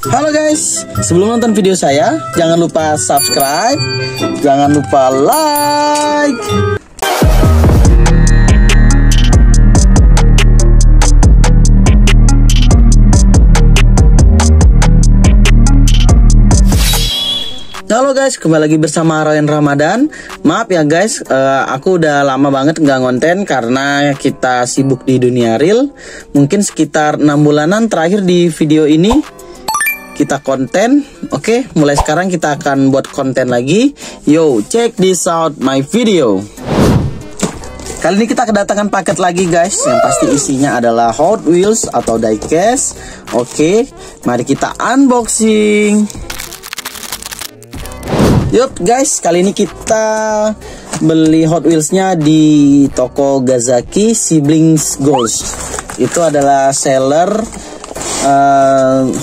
Halo guys, sebelum nonton video saya, jangan lupa subscribe, jangan lupa like. Halo guys, kembali lagi bersama Ryan Ramadan. Maaf ya guys, aku udah lama banget nggak ngonten karena kita sibuk di dunia real. Mungkin sekitar 6 bulanan terakhir di video ini kita konten. Oke, mulai sekarang kita akan buat konten lagi. Yo, check this out my video. Kali ini kita kedatangan paket lagi guys, yang pasti isinya adalah Hot Wheels atau diecast. Oke, mari kita unboxing. Yup guys, kali ini kita beli Hot Wheels-nya di toko Gazaki Siblings Ghost. Itu adalah seller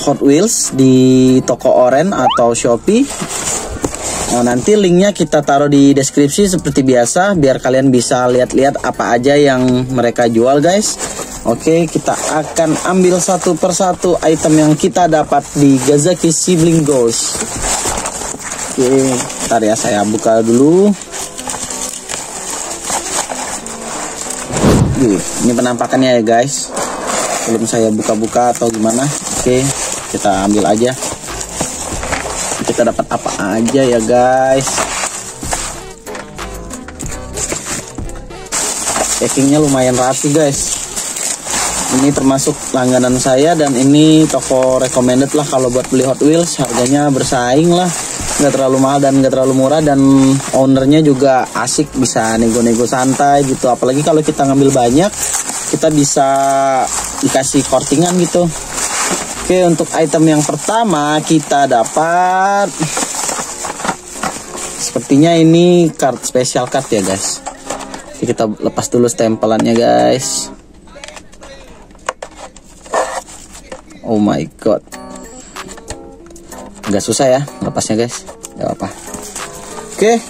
Hot Wheels di toko Oren atau Shopee. Nah, nanti linknya kita taruh di deskripsi seperti biasa, biar kalian bisa lihat-lihat apa aja yang mereka jual guys. Oke, kita akan ambil satu persatu item yang kita dapat di Gazaki Siblings Ghost. Oke, ntar ya saya buka dulu. Ini penampakannya ya guys. Belum saya buka-buka atau gimana. Oke, kita ambil aja. Kita dapat apa aja ya guys. Packingnya lumayan rapi guys. Ini termasuk langganan saya dan ini toko recommended lah kalau buat beli Hot Wheels. Harganya bersaing lah, nggak terlalu mahal dan nggak terlalu murah, dan ownernya juga asik, bisa nego-nego santai gitu. Apalagi kalau kita ngambil banyak, kita bisa dikasih kortingan gitu. Oke, untuk item yang pertama kita dapat, sepertinya ini card, special card ya guys. Oke, kita lepas dulu stempelannya guys. Oh my god, nggak susah ya lepasnya guys, nggak apa. Oke,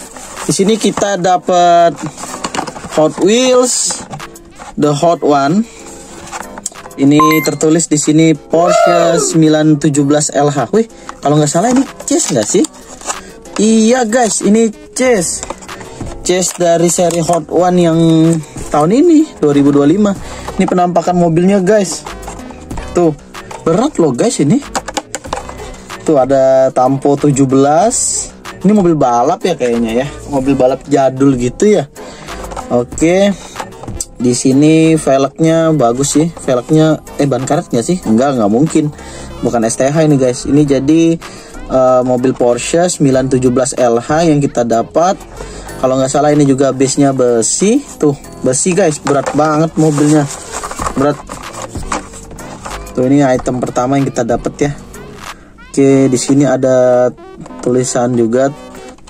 di sini kita dapat Hot Wheels The Hot One. Ini tertulis di sini Porsche 917 LH. Wih, kalau nggak salah ini chase nggak sih? Iya guys, ini chase dari seri Hot One yang tahun ini 2025. Ini penampakan mobilnya guys. Tuh, berat loh guys ini. Tuh ada Tampo 17. Ini mobil balap ya kayaknya ya. Mobil balap jadul gitu ya. Oke. Di sini velgnya bagus sih. Velgnya ban karet nggak sih? Enggak mungkin. Bukan STH ini guys. Ini jadi mobil Porsche 917 LH yang kita dapat. Kalau nggak salah ini juga base-nya besi. Tuh, besi guys. Berat banget mobilnya. Berat. Tuh, ini item pertama yang kita dapat ya. Oke, di sini ada tulisan juga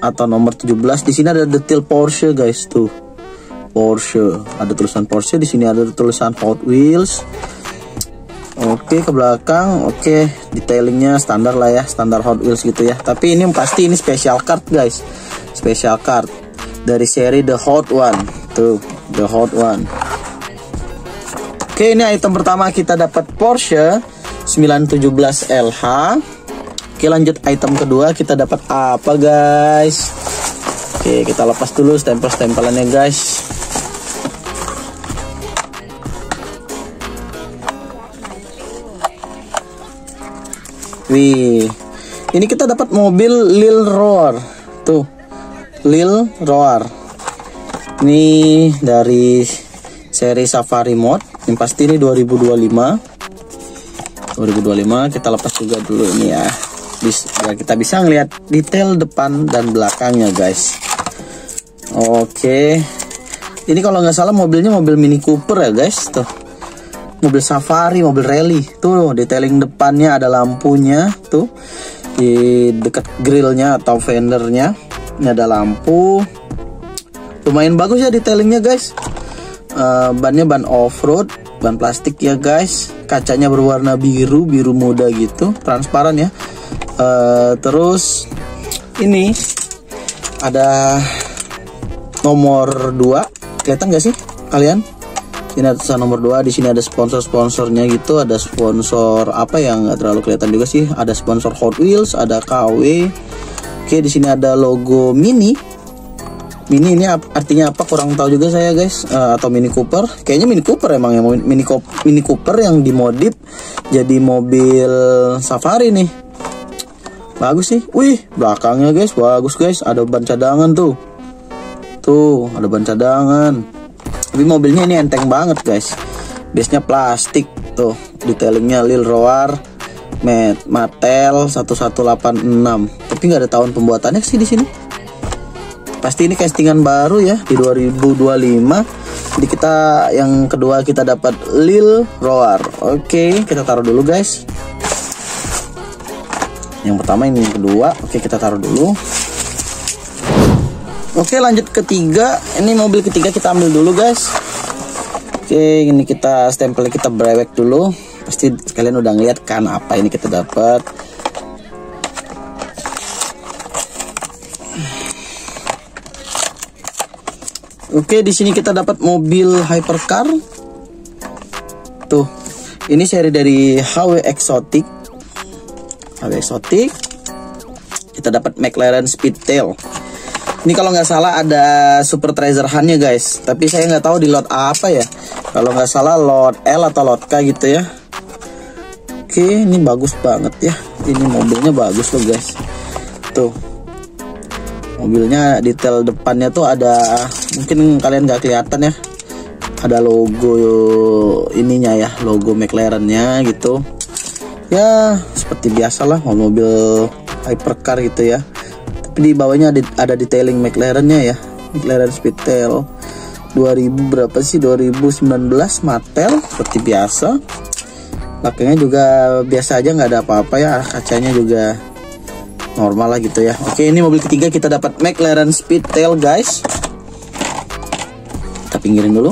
atau nomor 17. Di sini ada detail Porsche guys, tuh. Porsche, ada tulisan Porsche, di sini ada tulisan Hot Wheels. Oke, ke belakang. Oke, detailingnya standar lah ya, standar Hot Wheels gitu ya. Tapi ini pasti ini special card guys. Special card dari seri The Hot One. Tuh, The Hot One. Oke, ini item pertama kita dapat Porsche 917 LH. Oke, lanjut item kedua kita dapat apa guys? Oke, kita lepas dulu stempel-stempelannya guys. Wih, ini kita dapat mobil Lil Roar. Tuh, Lil Roar. Ini dari seri Safari Mode. Yang pasti ini 2025 kita lepas juga dulu ini ya, biar kita bisa ngelihat detail depan dan belakangnya guys. Oke, ini kalau nggak salah mobilnya mobil Mini Cooper ya guys. Tuh, mobil safari, mobil rally. Tuh, detailing depannya ada lampunya. Tuh, di dekat grillnya atau fendernya ini ada lampu. Lumayan bagus ya detailingnya guys. Bannya ban off-road, ban plastik ya guys. Kacanya berwarna biru muda gitu, transparan ya. Terus ini ada nomor 2. Kelihatan gak sih kalian? Ini ada tulisan nomor 2. Di sini ada sponsor-sponsornya gitu. Ada sponsor apa yang nggak terlalu kelihatan juga sih. Ada sponsor Hot Wheels, ada KW. Oke, di sini ada logo Mini. Mini ini artinya apa kurang tahu juga saya guys. Atau Mini Cooper. Kayaknya Mini Cooper emang yang Mini Cooper yang dimodif jadi mobil safari nih. Bagus sih. Wih, belakangnya guys bagus guys. Ada ban cadangan tuh. Tuh, ada ban cadangan. Tapi mobilnya ini enteng banget guys. Base-nya plastik tuh. Detailingnya Lil Roar Mattel 1186. Tapi nggak ada tahun pembuatannya sih di sini. Pasti ini castingan baru ya di 2025. Jadi kita yang kedua kita dapat Lil Roar. Oke, kita taruh dulu guys. Yang pertama ini, yang kedua. Oke, kita taruh dulu. Oke, lanjut ketiga. Ini mobil ketiga kita ambil dulu guys. Oke, ini kita stempel, kita brewek dulu. Pasti kalian udah ngeliat kan apa ini kita dapat. Oke, di sini kita dapat mobil hypercar. Tuh, ini seri dari HW Exotic. HW Exotic. Kita dapat McLaren Speedtail. Ini kalau nggak salah ada Super Treasure Hunt-nya guys. Tapi saya nggak tahu di lot apa ya. Kalau nggak salah lot L atau lot K gitu ya. Oke, ini bagus banget ya. Ini mobilnya bagus loh guys. Tuh, mobilnya detail depannya tuh ada, mungkin kalian nggak kelihatan ya. Ada logo ininya ya, logo McLaren-nya gitu. Ya seperti biasalah mobil hypercar gitu ya. Tapi di bawahnya ada detailing McLaren-nya ya. McLaren Speedtail 2000 berapa sih, 2019 Mattel seperti biasa. Belakangnya juga biasa aja, nggak ada apa-apa ya. Kacanya juga normal lah gitu ya. Oke, ini mobil ketiga kita dapat McLaren Speedtail guys. Kita pinggirin dulu.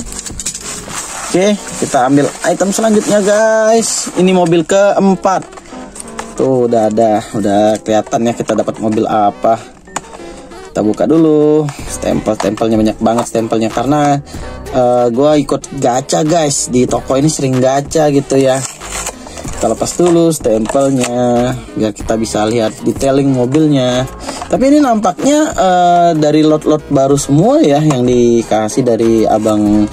Oke, kita ambil item selanjutnya guys. Ini mobil keempat. Tuh udah kelihatan ya kita dapat mobil apa. Kita buka dulu. Stempelnya banyak banget stempelnya karena gua ikut gacha guys. Di toko ini sering gacha gitu ya. Kita lepas dulu stempelnya biar kita bisa lihat detailing mobilnya. Tapi ini nampaknya dari lot-lot baru semua ya yang dikasih dari abang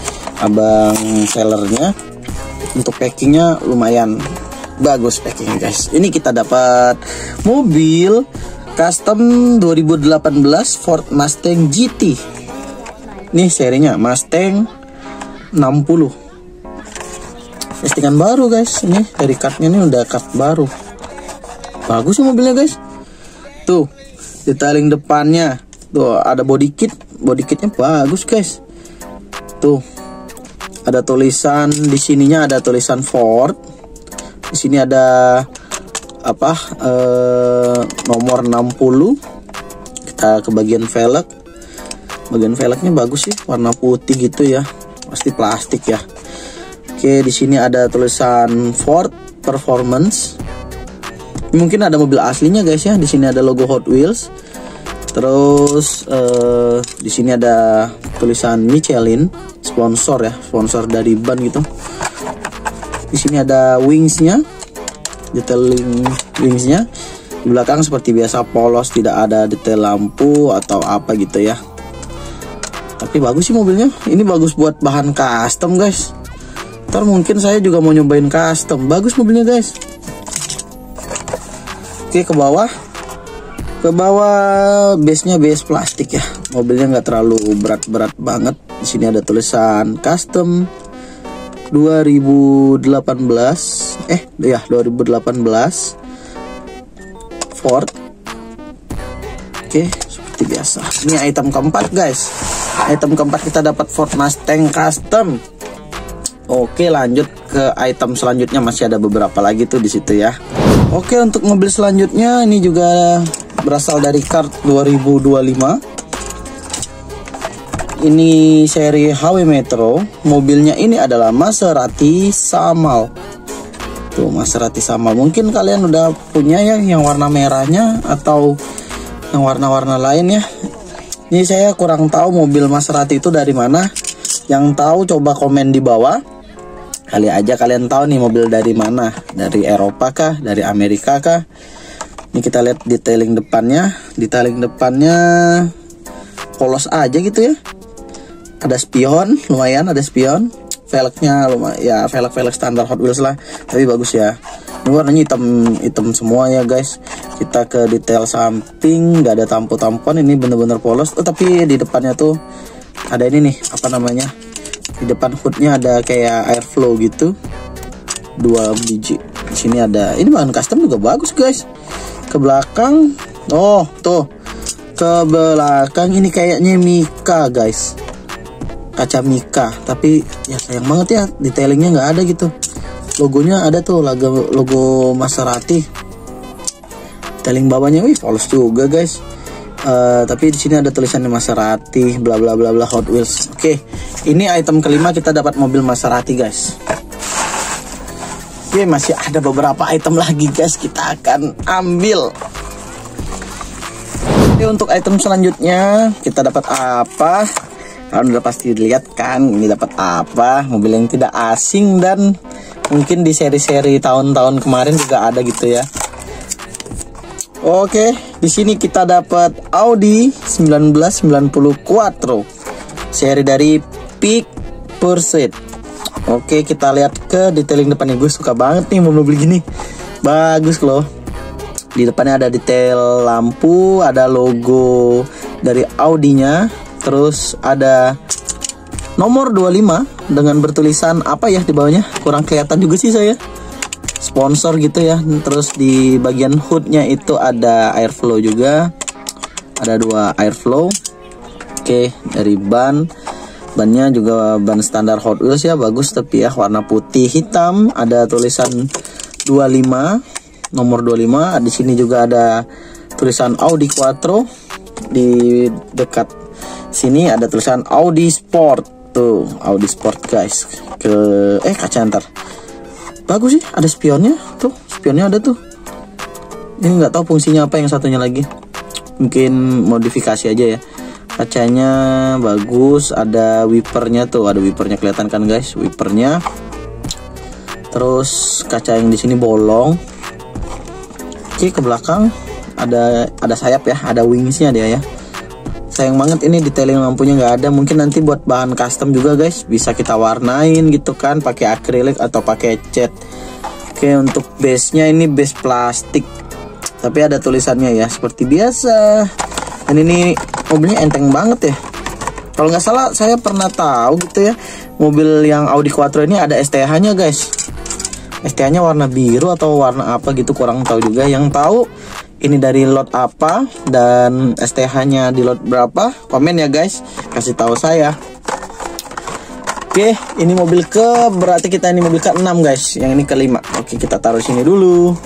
sellernya. Untuk packingnya lumayan bagus packingnya guys. Ini kita dapat mobil custom 2018 Ford Mustang GT. Nih serinya Mustang 60. Castingan baru guys. Ini dari kartnya ini udah kart baru. Bagus sih mobilnya guys. Tuh detailing depannya. Tuh ada body kit. Body kitnya bagus guys. Tuh ada tulisan di sininya, ada tulisan Ford. Di sini ada apa? Nomor 60. Kita ke bagian velg. Bagian velgnya bagus sih, warna putih gitu ya. Pasti plastik ya. Oke, di sini ada tulisan Ford Performance. Mungkin ada mobil aslinya guys ya. Di sini ada logo Hot Wheels. Terus di sini ada tulisan Michelin, sponsor ya, sponsor dari ban gitu. Di sini ada wingsnya, detailing wingsnya. Di belakang seperti biasa polos, tidak ada detail lampu atau apa gitu ya. Tapi bagus sih mobilnya. Ini bagus buat bahan custom guys. Ntar mungkin saya juga mau nyobain custom. Bagus mobilnya guys. Oke, ke bawah. Ke bawah base-nya base plastik ya. Mobilnya nggak terlalu berat-berat banget. Di sini ada tulisan custom 2018 Ford. Oke, seperti biasa. Ini item keempat guys. Item keempat kita dapat Ford Mustang custom. Oke, lanjut ke item selanjutnya, masih ada beberapa lagi tuh di situ ya. Oke, untuk mobil selanjutnya ini juga berasal dari kart 2025. Ini seri HW Metro. Mobilnya ini adalah Maserati Samal. Tuh Maserati Samal. Mungkin kalian udah punya ya yang warna merahnya atau yang warna-warna lain ya. Ini saya kurang tahu mobil Maserati itu dari mana. Yang tahu coba komen di bawah. Kali aja kalian tahu nih mobil dari mana, dari Eropa kah, dari Amerika kah. Ini kita lihat detailing depannya. Detailing depannya polos aja gitu ya. Ada spion, lumayan ada spion. Velgnya lumayan ya, velg standar Hot Wheels lah, tapi bagus ya. Ini warnanya hitam semua ya guys. Kita ke detail samping, nggak ada tampo-tampuan, ini bener-bener polos. Oh tapi di depannya tuh ada ini nih, apa namanya, di depan hoodnya ada kayak airflow gitu, 2 biji. Di sini ada, ini bahan custom juga bagus guys. Ke belakang, oh tuh ke belakang ini kayaknya Mika guys, kaca Mika, tapi ya sayang banget ya detailingnya nggak ada gitu. Logonya ada tuh, logo Maserati. Detailing bawahnya wih polos juga guys. Tapi di sini ada tulisannya Maserati bla bla bla bla Hot Wheels. Oke, ini item kelima, kita dapat mobil Maserati guys. Oke, masih ada beberapa item lagi guys, kita akan ambil. Oke, untuk item selanjutnya kita dapat apa? Kalian udah pasti lihat kan, ini dapat apa? Mobil yang tidak asing dan mungkin di seri-seri tahun-tahun kemarin juga ada gitu ya. Oke, di sini kita dapat Audi 1990 Quattro, seri dari Peak Pursuit. Oke, kita lihat ke detailing depannya. Gue suka banget nih mobil gini, bagus loh. Di depannya ada detail lampu, ada logo dari Audinya, terus ada nomor 25 dengan bertulisan apa ya di bawahnya, kurang kelihatan juga sih saya, sponsor gitu ya. Terus di bagian hoodnya itu ada airflow juga, ada 2 airflow. Oke, dari bannya juga ban standar Hot Wheels ya, bagus tapi ya warna putih hitam, ada tulisan 25, nomor 25. Di sini juga ada tulisan Audi Quattro. Di dekat sini ada tulisan Audi Sport. Tuh, Audi Sport guys. Kaca ntar. Bagus sih, ada spionnya. Tuh, spionnya ada tuh. Ini nggak tahu fungsinya apa yang satunya lagi. Mungkin modifikasi aja ya. Kacanya bagus, ada wipernya tuh, ada wipernya kelihatan kan guys, wipernya. Terus kaca yang di sini bolong. Oke, ke belakang ada sayap ya, ada wingsnya dia ya. Sayang banget ini detailing lampunya nggak ada. Mungkin nanti buat bahan custom juga guys, bisa kita warnain gitu kan, pakai akrilik atau pakai cat. Oke, untuk base nya ini base plastik, tapi ada tulisannya ya seperti biasa. Dan ini mobilnya enteng banget ya. Kalau nggak salah saya pernah tahu gitu ya, mobil yang Audi Quattro ini ada STH nya guys. STH nya warna biru atau warna apa gitu, kurang tahu juga. Yang tahu ini dari lot apa dan STH-nya di lot berapa, komen ya guys, kasih tahu saya. Oke, ini mobil berarti kita ini mobil ke-6 guys, yang ini ke-5. Oke, kita taruh sini dulu.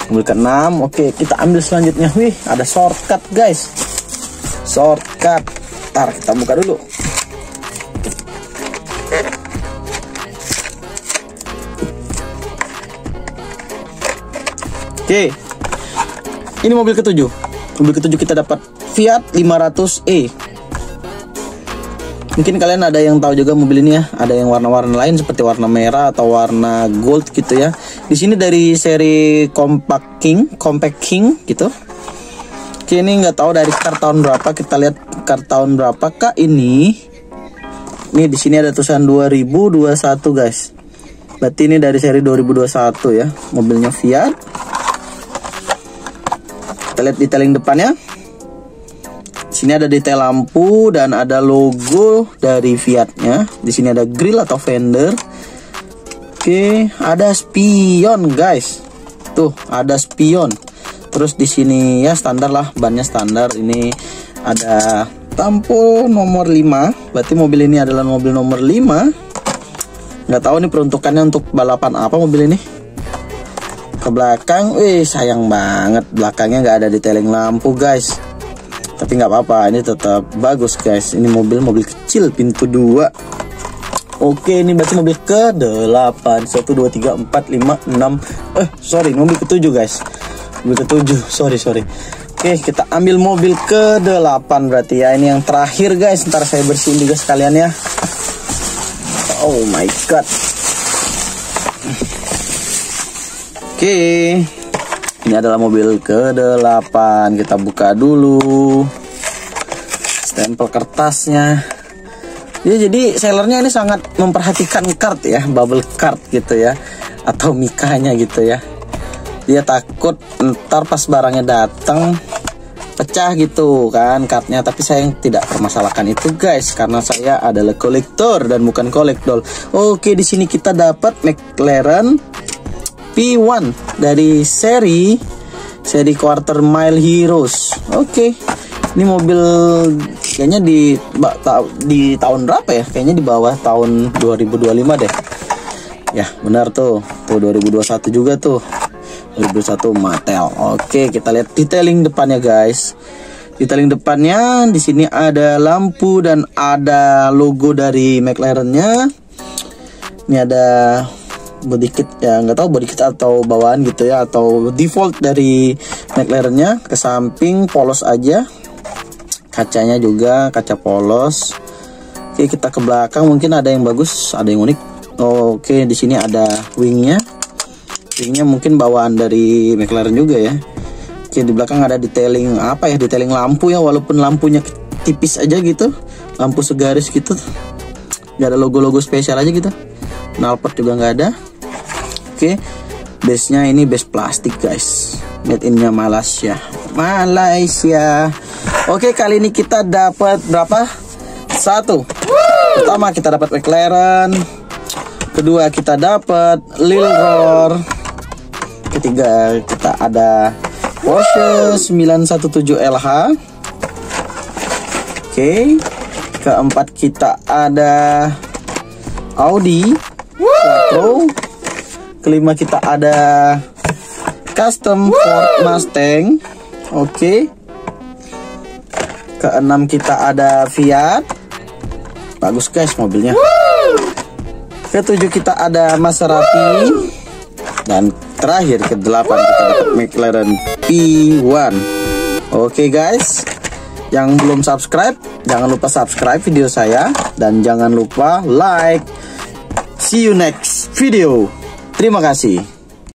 Mobil ke-6. Oke, kita ambil selanjutnya. Wih, ada shortcut guys. Shortcut. Ntar kita buka dulu. Oke. Ini mobil ke-7. Mobil ke-7 kita dapat Fiat 500e. Mungkin kalian ada yang tahu juga mobil ini ya. Ada yang warna-warna lain seperti warna merah atau warna gold gitu ya. Di sini dari seri Compact King gitu. Oke, ini nggak tahu dari kart tahun berapa. Kita lihat kart tahun berapakah ini. Ini di sini ada tulisan 2021 guys. Berarti ini dari seri 2021 ya. Mobilnya Fiat. Kita lihat detailing depannya. Di sini ada detail lampu dan ada logo dari Fiatnya. Di sini ada grill atau fender. Oke, ada spion guys. Tuh, ada spion. Terus di sini ya standar lah, bannya standar. Ini ada tampo nomor 5. Berarti mobil ini adalah mobil nomor 5. Nggak tahu nih peruntukannya untuk balapan apa mobil ini. Ke belakang, sayang banget belakangnya nggak ada detailing lampu guys. Tapi nggak apa-apa, ini tetap bagus guys. Ini mobil kecil, pintu 2. Oke, ini berarti mobil ke-8. 1, 2, 3, 4, 5, 6. Mobil ke-7 guys. Mobil ke-7, sorry. Oke, kita ambil mobil ke-8 berarti ya. Ini yang terakhir guys. Ntar saya bersihin juga sekalian ya. Oh my god. Oke, ini adalah mobil ke-8. Kita buka dulu stempel kertasnya. Ya, jadi sellernya ini sangat memperhatikan kart ya, bubble card gitu ya, atau mikanya gitu ya. Dia takut ntar pas barangnya datang pecah gitu kan kartnya, tapi saya tidak permasalahkan itu guys, karena saya adalah kolektor dan bukan kolektor. Oke, di sini kita dapat McLaren P1 dari seri Quarter Mile Heroes. Oke, ini mobil kayaknya di tahun berapa ya? Kayaknya di bawah tahun 2025 deh. Ya benar tuh 2021 juga tuh. 2021 Mattel. Oke, kita lihat detailing depannya guys. Detailing depannya di sini ada lampu dan ada logo dari McLaren-nya. Ini ada body kit ya, nggak tahu body kit atau bawaan gitu ya, atau default dari McLaren-nya. Ke samping polos aja. Kacanya juga kaca polos. Oke, kita ke belakang mungkin ada yang bagus, ada yang unik. Oke, di sini ada wingnya. Wingnya mungkin bawaan dari McLaren juga ya. Oke, di belakang ada detailing apa ya? Detailing lampu ya, walaupun lampunya tipis aja gitu, lampu segaris gitu. Gak ada logo-logo spesial aja gitu. Knalpot juga nggak ada. Oke, base-nya ini base plastik guys. Made in-nya Malaysia. Oke, kali ini kita dapat berapa? 1. Pertama kita dapat McLaren. Kedua kita dapat Lil Roar. Ketiga kita ada Porsche 917 LH. Oke. Keempat kita ada Audi Quattro. Kelima kita ada Custom Ford Mustang. Oke. Keenam kita ada Fiat. Bagus guys mobilnya. Ketujuh kita ada Maserati. Dan terakhir ke-8 kita dapat McLaren P1. Oke guys, yang belum subscribe jangan lupa subscribe video saya dan jangan lupa like. See you next video. Terima kasih.